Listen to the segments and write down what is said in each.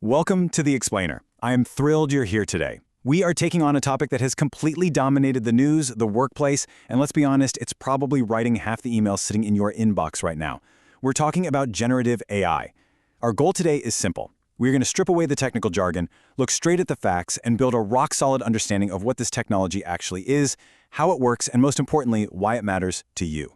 Welcome to The Explainer. I am thrilled you're here today. We are taking on a topic that has completely dominated the news, the workplace, and let's be honest, it's probably writing half the emails sitting in your inbox right now. We're talking about generative AI. Our goal today is simple. We're going to strip away the technical jargon, look straight at the facts, and build a rock-solid understanding of what this technology actually is, how it works, and most importantly, why it matters to you.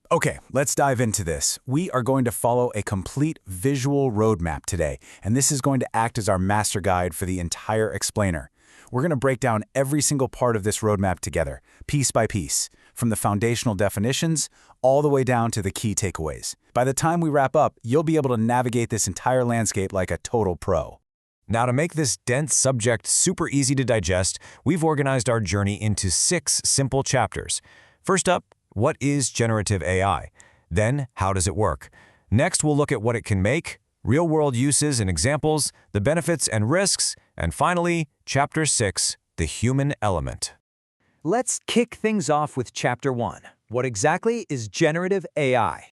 Okay, let's dive into this. We are going to follow a complete visual roadmap today, and this is going to act as our master guide for the entire explainer. We're going to break down every single part of this roadmap together, piece by piece, from the foundational definitions all the way down to the key takeaways. By the time we wrap up, you'll be able to navigate this entire landscape like a total pro. Now, to make this dense subject super easy to digest, we've organized our journey into 6 simple chapters. First up, what is generative AI? Then, how does it work? Next, we'll look at what it can make, real-world uses and examples, the benefits and risks, and finally, Chapter 6, the human element. Let's kick things off with Chapter 1. What exactly is generative AI?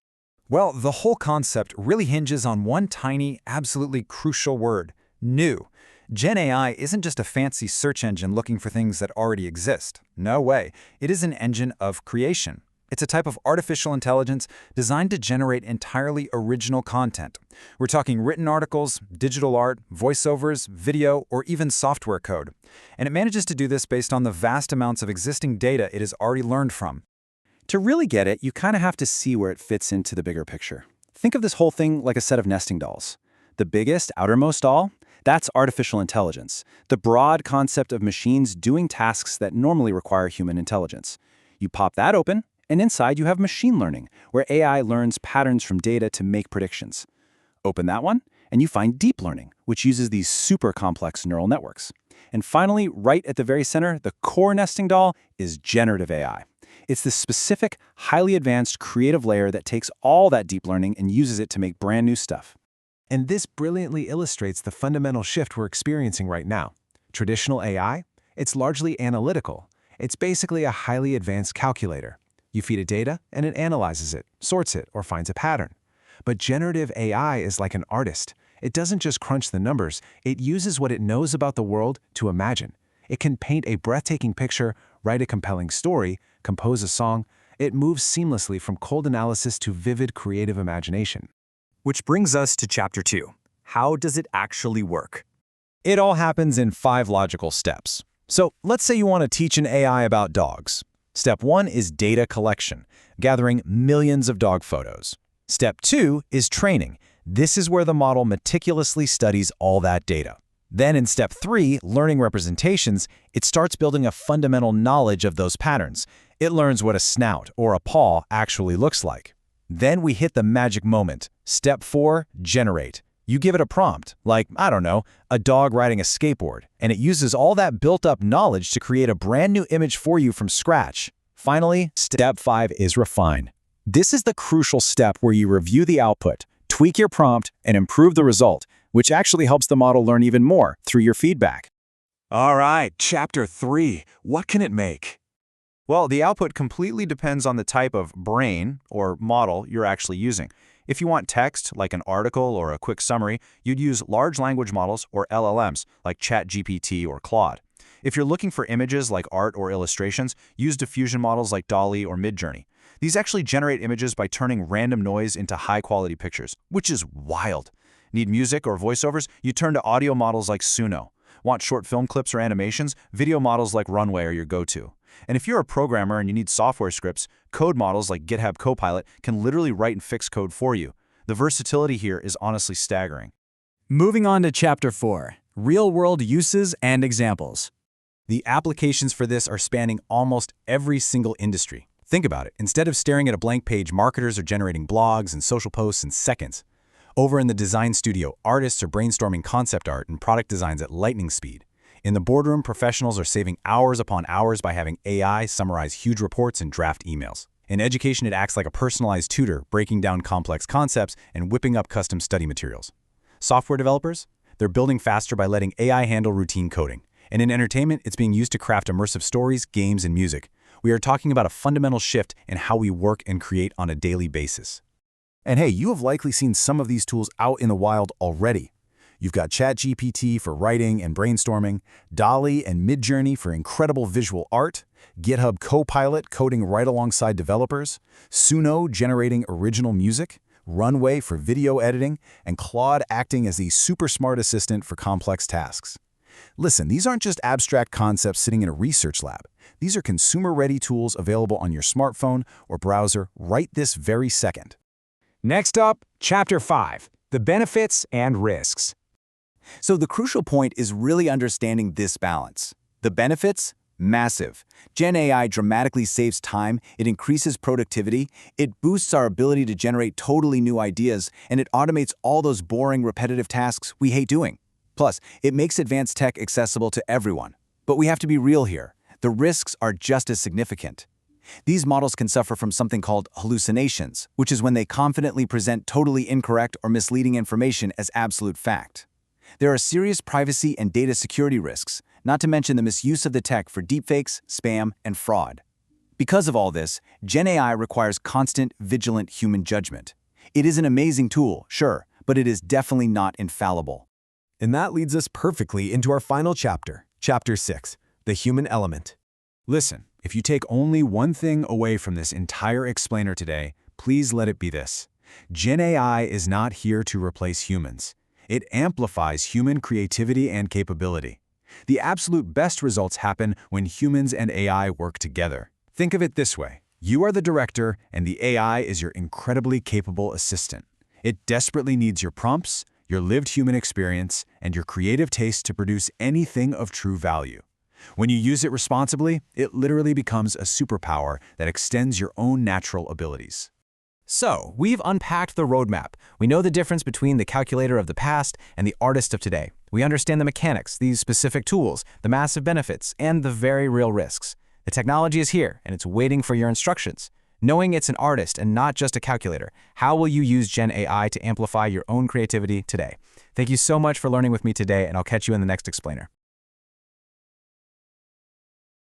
Well, the whole concept really hinges on one tiny, absolutely crucial word: new. Gen AI isn't just a fancy search engine looking for things that already exist. No way. It is an engine of creation. It's a type of artificial intelligence designed to generate entirely original content. We're talking written articles, digital art, voiceovers, video, or even software code. And it manages to do this based on the vast amounts of existing data it has already learned from. To really get it, you kind of have to see where it fits into the bigger picture. Think of this whole thing like a set of nesting dolls. The biggest, outermost doll? That's artificial intelligence, the broad concept of machines doing tasks that normally require human intelligence. You pop that open, and inside you have machine learning, where AI learns patterns from data to make predictions. Open that one, and you find deep learning, which uses these super complex neural networks. And finally, right at the very center, the core nesting doll is generative AI. It's this specific, highly advanced creative layer that takes all that deep learning and uses it to make brand new stuff. And this brilliantly illustrates the fundamental shift we're experiencing right now. Traditional AI? It's largely analytical. It's basically a highly advanced calculator. You feed it data, and it analyzes it, sorts it, or finds a pattern. But generative AI is like an artist. It doesn't just crunch the numbers, it uses what it knows about the world to imagine. It can paint a breathtaking picture, write a compelling story, compose a song. It moves seamlessly from cold analysis to vivid creative imagination. Which brings us to Chapter 2. How does it actually work? It all happens in 5 logical steps. So let's say you want to teach an AI about dogs. Step 1 is data collection, gathering millions of dog photos. Step 2 is training. This is where the model meticulously studies all that data. Then in Step 3, learning representations, it starts building a fundamental knowledge of those patterns. It learns what a snout or a paw actually looks like. Then we hit the magic moment. Step 4, generate. You give it a prompt, like, I don't know, a dog riding a skateboard, and it uses all that built-up knowledge to create a brand new image for you from scratch. Finally, Step 5 is refine. This is the crucial step where you review the output, tweak your prompt, and improve the result, which actually helps the model learn even more through your feedback. All right, Chapter 3. What can it make? Well, the output completely depends on the type of brain or model you're actually using. If you want text, like an article or a quick summary, you'd use large language models or LLMs, like ChatGPT or Claude. If you're looking for images like art or illustrations, use diffusion models like DALL-E or Midjourney. These actually generate images by turning random noise into high-quality pictures, which is wild. Need music or voiceovers? You turn to audio models like Suno. Want short film clips or animations? Video models like Runway are your go-to. And if you're a programmer and you need software scripts, code models like GitHub Copilot can literally write and fix code for you. The versatility here is honestly staggering. Moving on to Chapter 4, real-world uses and examples. The applications for this are spanning almost every single industry. Think about it. Instead of staring at a blank page, marketers are generating blogs and social posts in seconds. Over in the design studio, artists are brainstorming concept art and product designs at lightning speed. In the boardroom, professionals are saving hours upon hours by having AI summarize huge reports and draft emails. In education, it acts like a personalized tutor, breaking down complex concepts and whipping up custom study materials. Software developers? They're building faster by letting AI handle routine coding. And in entertainment, it's being used to craft immersive stories, games, and music. We are talking about a fundamental shift in how we work and create on a daily basis. And hey, you have likely seen some of these tools out in the wild already. You've got ChatGPT for writing and brainstorming, DALL-E and Midjourney for incredible visual art, GitHub Copilot coding right alongside developers, Suno generating original music, Runway for video editing, and Claude acting as the super smart assistant for complex tasks. Listen, these aren't just abstract concepts sitting in a research lab. These are consumer-ready tools available on your smartphone or browser right this very second. Next up, Chapter 5, the benefits and risks. So the crucial point is really understanding this balance. The benefits? Massive. Gen AI dramatically saves time, it increases productivity, it boosts our ability to generate totally new ideas, and it automates all those boring, repetitive tasks we hate doing. Plus, it makes advanced tech accessible to everyone. But we have to be real here. The risks are just as significant. These models can suffer from something called hallucinations, which is when they confidently present totally incorrect or misleading information as absolute fact. There are serious privacy and data security risks, not to mention the misuse of the tech for deepfakes, spam, and fraud. Because of all this, Gen AI requires constant, vigilant human judgment. It is an amazing tool, sure, but it is definitely not infallible. And that leads us perfectly into our final chapter, Chapter 6, the human element. Listen, if you take only one thing away from this entire explainer today, please let it be this. Gen AI is not here to replace humans. It amplifies human creativity and capability. The absolute best results happen when humans and AI work together. Think of it this way. You are the director, and the AI is your incredibly capable assistant. It desperately needs your prompts, your lived human experience, and your creative taste to produce anything of true value. When you use it responsibly, it literally becomes a superpower that extends your own natural abilities. So, we've unpacked the roadmap. We know the difference between the calculator of the past and the artist of today. We understand the mechanics, these specific tools, the massive benefits, and the very real risks. The technology is here, and it's waiting for your instructions. Knowing it's an artist and not just a calculator, how will you use Gen AI to amplify your own creativity today? Thank you so much for learning with me today, and I'll catch you in the next explainer.